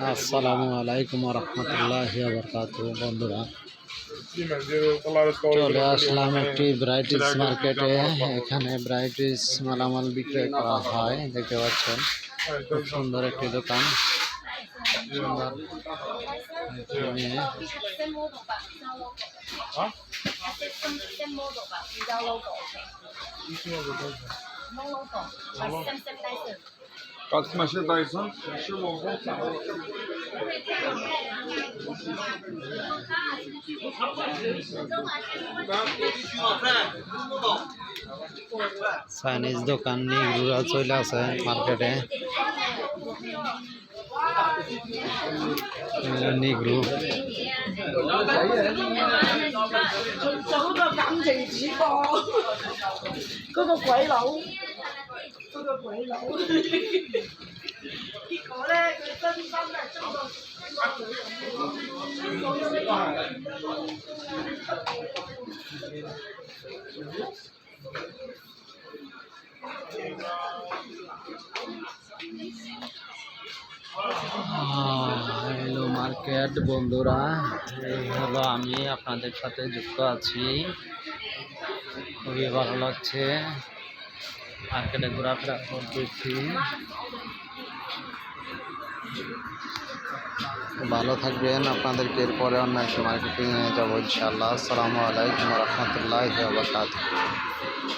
আসসালামু আলাইকুম রহমতুল্লাহি ওয়া বারাকাতুহু। বন্ধুরা, চলে আসলাম একটি ব্রাইটিস মার্কেটে। এখানে ব্রাইটিস মালামাল বিক্রয় করা হয়, দেখতে পাচ্ছেন। খুব সুন্দর একটি দোকান। সুন্দর Kaç maşadaysan? চাইনিজ দোকান নিগুরা চলে আছে মার্কেটে। নিগ্রু হ্যালো মার্কেট। বন্ধুরা, এই হলো আমি আপনাদের সাথে যুক্ত আছি। খুবই ভালো লাগছে, মার্কেটে ঘোরাফেরা করতেছি। ভালো থাকবেন। আপনাদেরকে এরপরে অন্য একটা মার্কেটিং নিয়ে যাবো ইনশাআল্লাহ। আসসালামু আলাইকুম রহমতুল্লাহি ওয়া বারাকাতুহু।